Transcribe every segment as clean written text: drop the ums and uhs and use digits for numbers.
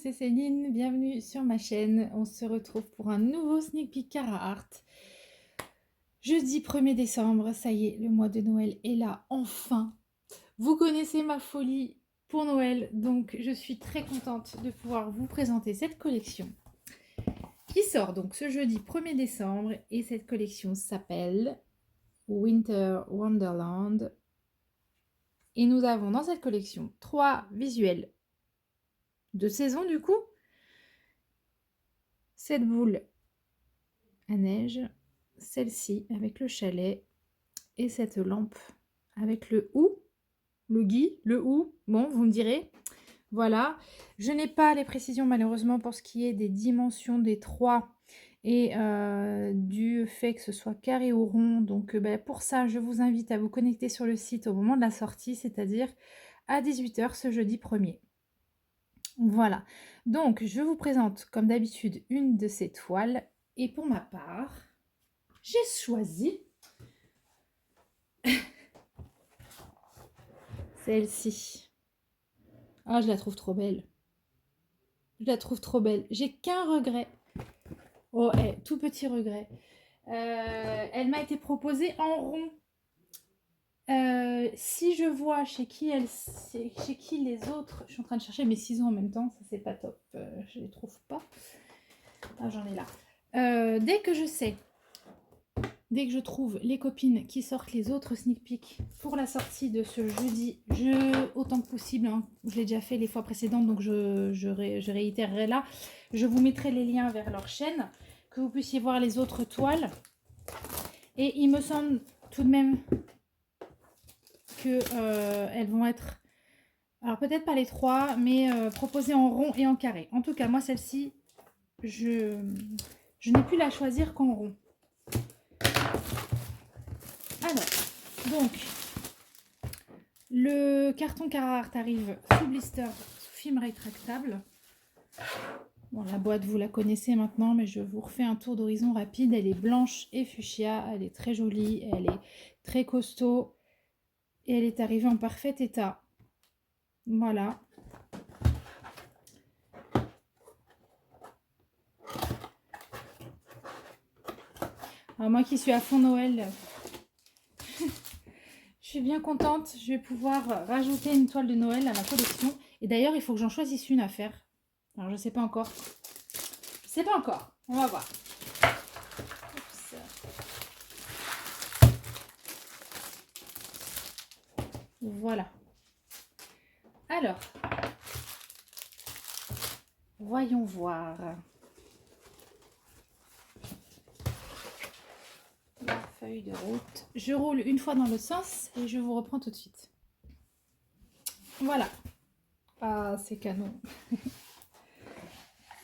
c'est Céline, bienvenue sur ma chaîne. On se retrouve pour un nouveau sneak peek Carhartt. Jeudi 1er décembre, ça y est, le mois de Noël est là, enfin. Vous connaissez ma folie pour Noël, donc je suis très contente de pouvoir vous présenter cette collection qui sort donc ce jeudi 1er décembre et cette collection s'appelle Winter Wonderland. Et nous avons dans cette collection 3 visuels de saison du coup. Cette boule à neige, celle-ci avec le chalet et cette lampe avec le ou, le gui, le ou, bon vous me direz. Voilà, je n'ai pas les précisions malheureusement pour ce qui est des dimensions des 3 et du fait que ce soit carré ou rond. Donc pour ça, je vous invite à vous connecter sur le site au moment de la sortie, c'est-à-dire à 18 h ce jeudi 1er. Voilà, donc je vous présente comme d'habitude une de ces toiles. Et pour ma part, j'ai choisi celle-ci. Ah, je la trouve trop belle. Je la trouve trop belle. J'ai qu'un regret. Oh, tout petit regret. Elle m'a été proposée en rond. Si je vois chez qui les autres... Je suis en train de chercher mes ciseaux en même temps. Ça, c'est pas top. Je les trouve pas. Ah, j'en ai là. Dès que je trouve les copines qui sortent les autres sneak peeks pour la sortie de ce jeudi, autant que possible, hein, je l'ai déjà fait les fois précédentes, donc je réitérerai là. Je vous mettrai les liens vers leur chaîne, que vous puissiez voir les autres toiles. Et il me semble tout de même que elles vont être, alors peut-être pas les 3, mais proposées en rond et en carré. En tout cas, moi celle-ci, je n'ai pu la choisir qu'en rond. Alors, donc, le carton Carhartt arrive sous blister, sous film rétractable. Bon, la boîte, vous la connaissez maintenant, mais je vous refais un tour d'horizon rapide. Elle est blanche et fuchsia, elle est très jolie, elle est très costaud et elle est arrivée en parfait état. Voilà. Alors moi qui suis à fond Noël, je suis bien contente. Je vais pouvoir rajouter une toile de Noël à ma collection. Et d'ailleurs, il faut que j'en choisisse une à faire. Alors, je sais pas encore. Je sais pas encore. On va voir. Oups. Voilà. Alors, voyons voir. La feuille de route. Je roule une fois dans le sens et je vous reprends tout de suite. Voilà. Ah, c'est canon.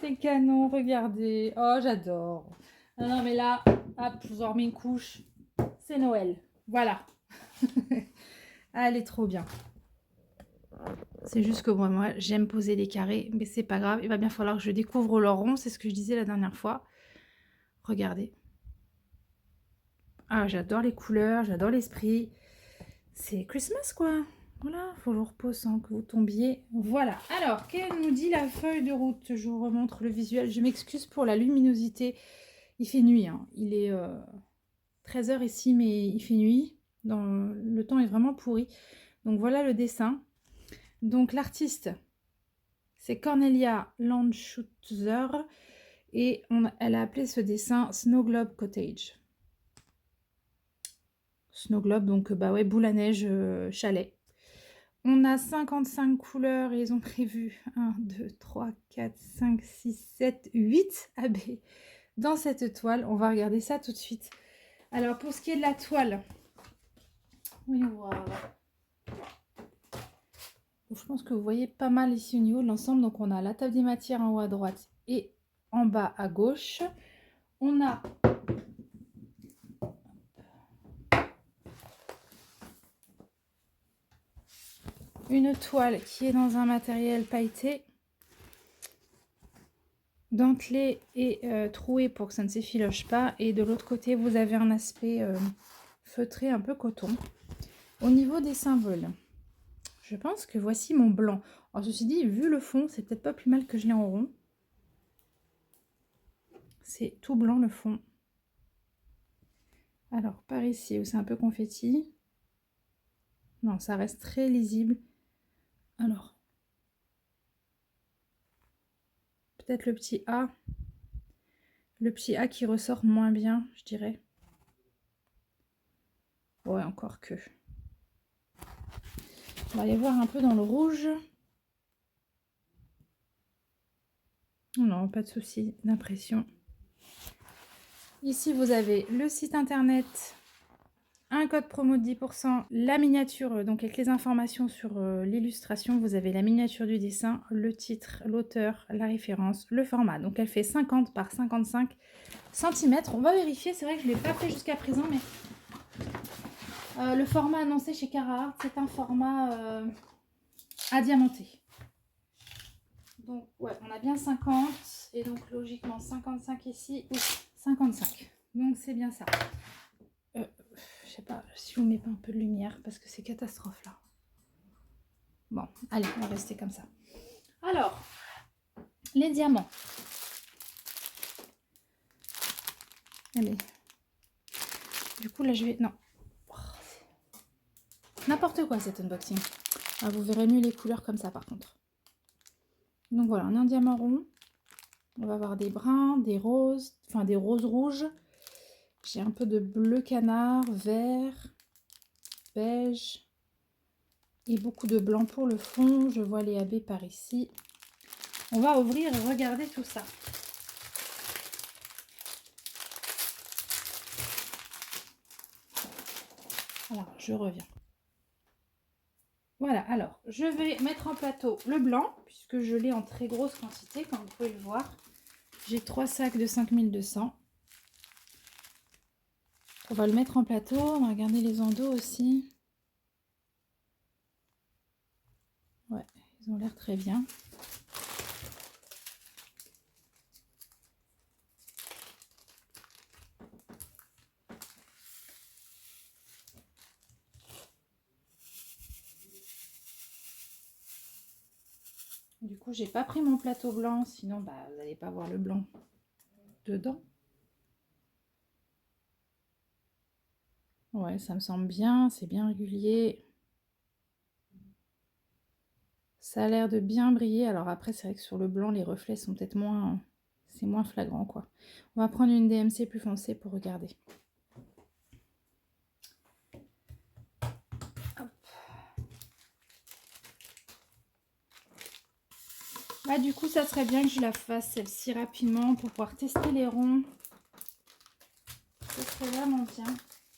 C'est canon, regardez. Oh, j'adore. Non, non, mais là, hop, je vous en remets une couche. C'est Noël. Voilà. Ah, elle est trop bien. C'est juste que moi j'aime poser des carrés, mais c'est pas grave. Il va bien falloir que je découvre leur rond. C'est ce que je disais la dernière fois. Regardez. Ah, j'adore les couleurs, j'adore l'esprit. C'est Christmas, quoi. Voilà, faut que je vous repose sans que vous tombiez. Voilà. Alors, qu'elle nous dit la feuille de route? Je vous remontre le visuel. Je m'excuse pour la luminosité. Il fait nuit, hein. Il est 13 h ici, mais il fait nuit. Le temps est vraiment pourri. Donc voilà le dessin. Donc l'artiste, c'est Cornelia Landshutzer et elle a appelé ce dessin Snow Globe Cottage. Snow Globe, donc bah ouais, boule à neige, chalet. On a 55 couleurs et ils ont prévu 1, 2, 3, 4, 5, 6, 7, 8 AB dans cette toile. On va regarder ça tout de suite. Alors pour ce qui est de la toile, voyons voir. Je pense que vous voyez pas mal ici au niveau de l'ensemble. Donc on a la table des matières en haut à droite et en bas à gauche. On a une toile qui est dans un matériel pailleté, dentelé et troué pour que ça ne s'effiloche pas. Et de l'autre côté, vous avez un aspect feutré, un peu coton. Au niveau des symboles, Je pense que voici mon blanc. Alors ceci dit, vu le fond, c'est peut-être pas plus mal que je l'ai en rond. C'est tout blanc le fond. Alors par ici où c'est un peu confetti. Non, ça reste très lisible. Alors, peut-être le petit A. Le petit A qui ressort moins bien, je dirais. Ouais, encore que. On va aller voir un peu dans le rouge. Non, pas de souci d'impression. Ici, vous avez le site internet, un code promo de 10%, la miniature, donc avec les informations sur l'illustration, vous avez la miniature du dessin, le titre, l'auteur, la référence, le format. Donc elle fait 50 par 55 cm. On va vérifier, c'est vrai que je ne l'ai pas fait jusqu'à présent, mais le format annoncé chez Carhartt, c'est un format à diamanter. Donc ouais, on a bien 50 et donc logiquement 55 ici, oui, 55. Donc c'est bien ça. Je sais pas si je vous mets pas un peu de lumière parce que c'est catastrophe là. Bon, allez, on va rester comme ça. Alors, les diamants. Allez. Du coup là je vais... Non. N'importe quoi cet unboxing. Ah, vous verrez mieux les couleurs comme ça par contre. Donc voilà, on a un diamant rond. On va avoir des bruns, des roses, enfin des roses rouges. J'ai un peu de bleu canard, vert, beige et beaucoup de blanc pour le fond. Je vois les AB par ici. On va ouvrir et regarder tout ça. Alors, je reviens. Voilà, alors, je vais mettre en plateau le blanc, puisque je l'ai en très grosse quantité, comme vous pouvez le voir. J'ai 3 sacs de 5200. On va le mettre en plateau, on va regarder les endos aussi. Ouais, ils ont l'air très bien. Du coup, j'ai pas pris mon plateau blanc, sinon bah, vous n'allez pas voir le blanc dedans. Ouais, ça me semble bien, c'est bien régulier. Ça a l'air de bien briller. Alors après, c'est vrai que sur le blanc, les reflets sont peut-être moins... C'est moins flagrant, quoi. On va prendre une DMC plus foncée pour regarder. Hop. Bah, du coup, ça serait bien que je la fasse celle-ci rapidement pour pouvoir tester les ronds. Ça serait vraiment bien.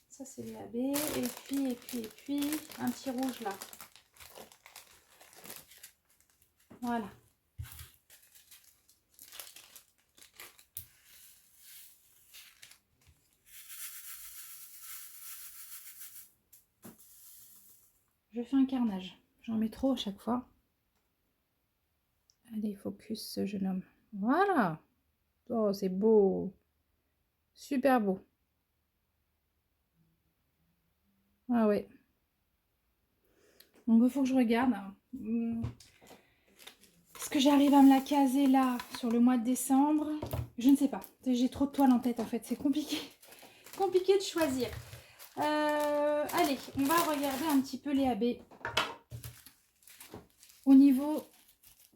Ça, c'est les AB. Et puis, un petit rouge là. Voilà. Je fais un carnage. J'en mets trop à chaque fois. Allez, focus, jeune homme. Voilà. Oh, c'est beau. Super beau. Ah ouais. Donc, il faut que je regarde. Est-ce que j'arrive à me la caser là sur le mois de décembre? Je ne sais pas. J'ai trop de toiles en tête en fait. C'est compliqué. Compliqué de choisir. Allez, on va regarder un petit peu les AB. Au niveau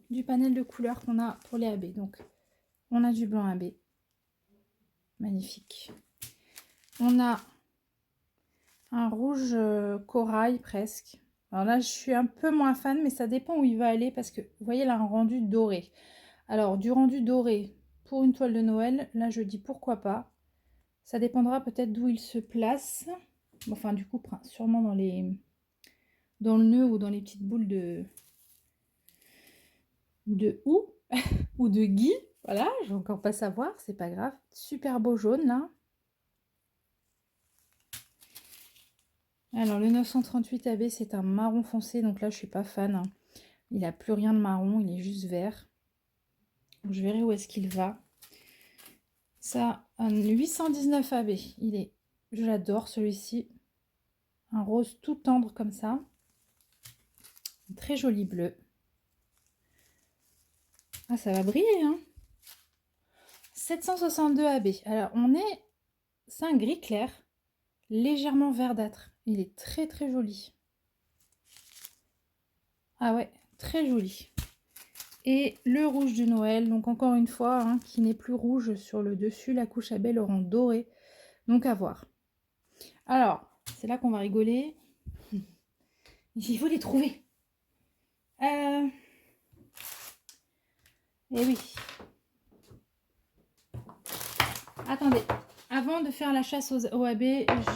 du panel de couleurs qu'on a pour les AB. Donc, on a du blanc AB. Magnifique. On a un rouge corail presque. Alors là, je suis un peu moins fan, mais ça dépend où il va aller parce que, vous voyez, là, un rendu doré. Alors, du rendu doré pour une toile de Noël, là, je dis pourquoi pas. Ça dépendra peut-être d'où il se place. Enfin, du coup, sûrement dans le nœud ou dans les petites boules de houx ou de gui. Voilà, je vais encore pas savoir, c'est pas grave. Super beau jaune, là. Alors, le 938 AB, c'est un marron foncé, donc là, je suis pas fan. Il a plus rien de marron, il est juste vert. Donc, je verrai où est-ce qu'il va. Ça, un 819 AB, je l'adore celui-ci. Un rose tout tendre comme ça. Très joli bleu. Ah, ça va briller, hein. 762 AB. Alors, c'est un gris clair, légèrement verdâtre. Il est très très joli. Ah ouais, très joli. Et le rouge de Noël, donc encore une fois, hein, qui n'est plus rouge sur le dessus, la couche à baies le rend doré. Donc à voir. Alors, c'est là qu'on va rigoler. Il faut les trouver. Eh oui. Attendez. Avant de faire la chasse aux OAB,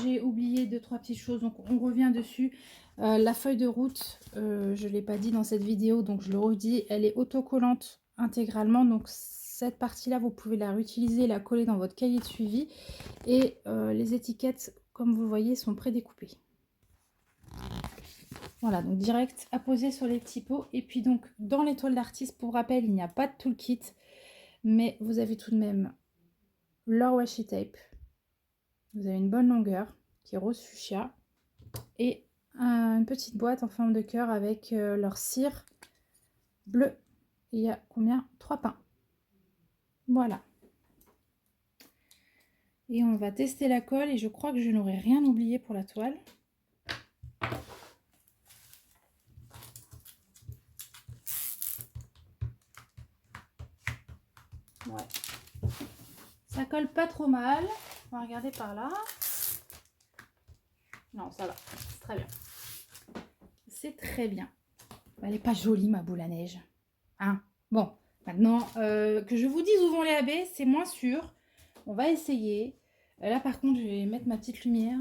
j'ai oublié 2-3 petites choses. Donc on revient dessus. La feuille de route, je ne l'ai pas dit dans cette vidéo, donc je le redis, elle est autocollante intégralement. Donc cette partie-là, vous pouvez la réutiliser, la coller dans votre cahier de suivi. Et les étiquettes, comme vous le voyez, sont prédécoupées. Voilà, donc direct à poser sur les petits pots. Et puis donc, dans l'étoile d'artiste, pour rappel, il n'y a pas de toolkit. Mais vous avez tout de même leur washi tape. Vous avez une bonne longueur, qui est rose fuchsia. Et une petite boîte en forme de cœur avec leur cire bleue. Il y a combien? 3 pains. Voilà. Et on va tester la colle. Et je crois que je n'aurai rien oublié pour la toile. Ouais. Ça colle pas trop mal. On va regarder par là. Non, ça va. C'est très bien. C'est très bien. Elle n'est pas jolie, ma boule à neige. Hein? Bon, maintenant, que je vous dise où vont les AB, c'est moins sûr. On va essayer. Là, par contre, je vais mettre ma petite lumière.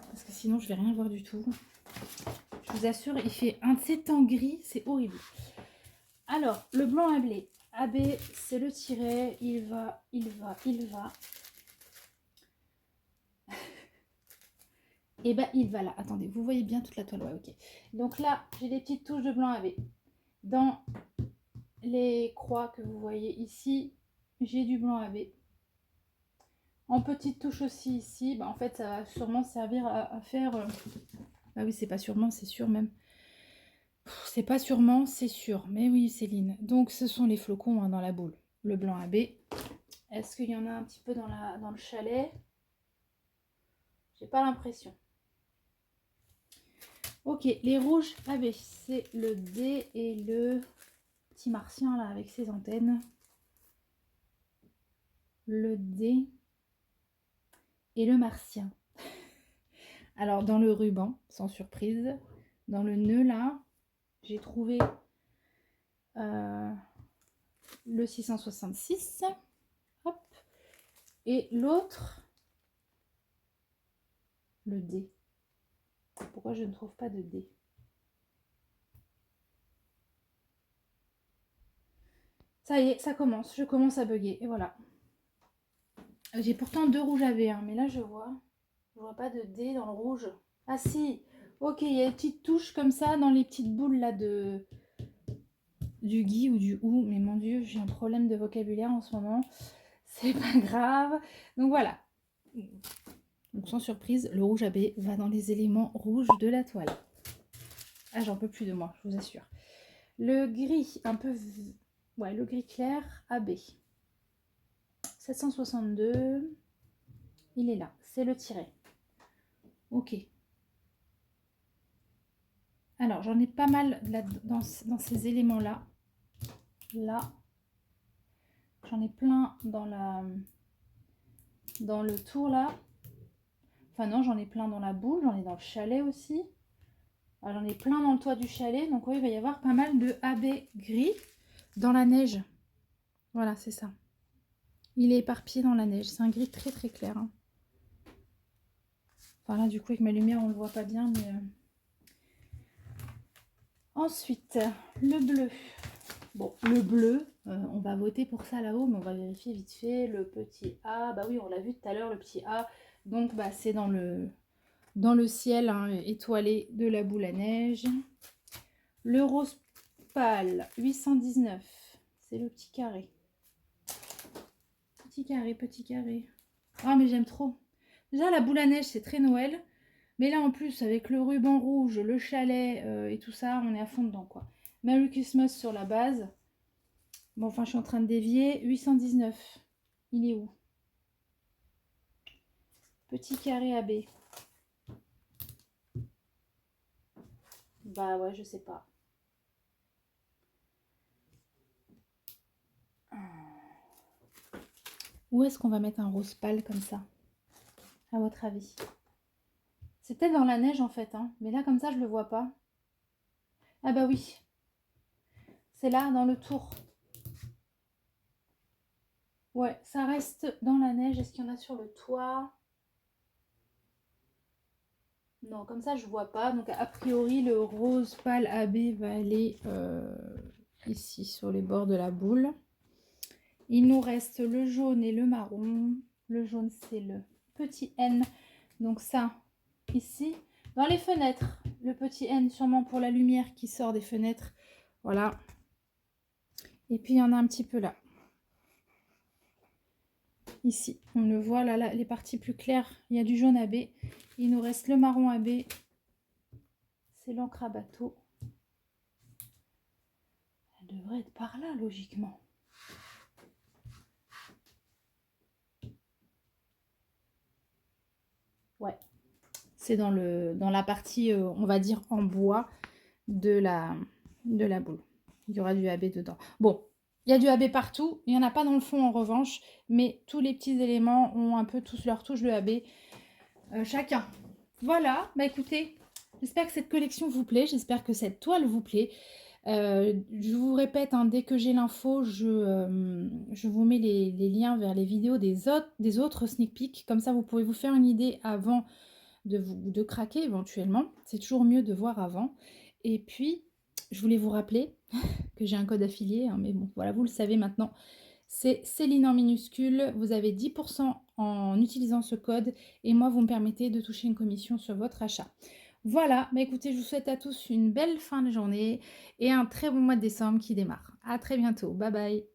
Parce que sinon, je vais rien voir du tout. Je vous assure, il fait un de ces temps gris. C'est horrible. Alors, le blanc à blé. AB, c'est le tiret. Il va. Et ben, il va là. Attendez, vous voyez bien toute la toile. Ouais, ok. Donc là, j'ai des petites touches de blanc AB. Dans les croix que vous voyez ici, j'ai du blanc AB. En petite touche aussi ici, bah en fait ça va sûrement servir à faire... Ah oui, c'est pas sûrement, c'est sûr même. C'est pas sûrement, c'est sûr. Mais oui, Céline. Donc ce sont les flocons hein, dans la boule. Le blanc AB. Est-ce qu'il y en a un petit peu dans le chalet? J'ai pas l'impression. Ok, les rouges AB, c'est le D et le petit martien là avec ses antennes. Le D et le martien. Alors dans le ruban, sans surprise, dans le nœud là, j'ai trouvé le 666. Hop. Et l'autre, le D. Pourquoi je ne trouve pas de D? Ça y est, ça commence. Je commence à bugger. Et voilà. J'ai pourtant 2 rouges à V1, mais là je vois pas de D dans le rouge. Ah si. Ok, il y a des petites touches comme ça dans les petites boules là du gui ou du ou. Mais mon Dieu, j'ai un problème de vocabulaire en ce moment. C'est pas grave. Donc voilà. Donc sans surprise, le rouge AB va dans les éléments rouges de la toile. Ah, j'en peux plus de moi, je vous assure. Le gris, un peu... Ouais, le gris clair, AB. 762. Il est là, c'est le tiret. Ok. Alors, j'en ai pas mal là, dans ces éléments-là. Là. J'en ai plein dans le tour, là. Enfin non, j'en ai plein dans la boule, j'en ai dans le chalet aussi. J'en ai plein dans le toit du chalet. Donc oui, il va y avoir pas mal de AB gris dans la neige. Voilà, c'est ça. Il est éparpillé dans la neige. C'est un gris très très clair. Hein. Enfin là, du coup, avec ma lumière, on ne le voit pas bien. Mais ensuite, le bleu. Bon, le bleu, on va voter pour ça là-haut, mais on va vérifier vite fait. Le petit A, bah oui, on l'a vu tout à l'heure, le petit A. Donc, bah, c'est dans le ciel hein, étoilé de la boule à neige. Le rose pâle, 819. C'est le petit carré. Petit carré, petit carré. Ah, mais j'aime trop. Déjà, la boule à neige, c'est très Noël. Mais là, en plus, avec le ruban rouge, le chalet et tout ça, on est à fond dedans, quoi. Merry Christmas sur la base. Bon, enfin, je suis en train de dévier. 819. Il est où? Petit carré AB. Bah ouais, je sais pas. Où est-ce qu'on va mettre un rose pâle comme ça, à votre avis? C'est peut-être dans la neige en fait, hein. Mais là comme ça je le vois pas. Ah bah oui, c'est là dans le tour. Ouais, ça reste dans la neige. Est-ce qu'il y en a sur le toit? Non, comme ça je vois pas. Donc a priori le rose pâle AB va aller ici sur les bords de la boule. Il nous reste le jaune et le marron. Le jaune c'est le petit N. Donc ça, ici, dans les fenêtres, le petit N sûrement pour la lumière qui sort des fenêtres. Voilà. Et puis il y en a un petit peu là. Ici, on le voit là, les parties plus claires, il y a du jaune AB. Il nous reste le marron AB. C'est l'encre à bateau. Elle devrait être par là, logiquement. Ouais. C'est dans la partie, on va dire, en bois de la boule. Il y aura du AB dedans. Bon, il y a du AB partout. Il n'y en a pas dans le fond, en revanche. Mais tous les petits éléments ont un peu tous leur touche de AB. Chacun. Voilà. Bah écoutez, j'espère que cette collection vous plaît. J'espère que cette toile vous plaît. Je vous répète, hein, dès que j'ai l'info, je vous mets les liens vers les vidéos des autres sneak peeks. Comme ça, vous pouvez vous faire une idée avant de craquer éventuellement. C'est toujours mieux de voir avant. Et puis, je voulais vous rappeler que j'ai un code affilié, hein, mais bon, voilà, vous le savez maintenant. C'est Céline en minuscule. Vous avez 10% en utilisant ce code. Et moi, vous me permettez de toucher une commission sur votre achat. Voilà, bah écoutez, je vous souhaite à tous une belle fin de journée et un très bon mois de décembre qui démarre. À très bientôt. Bye bye.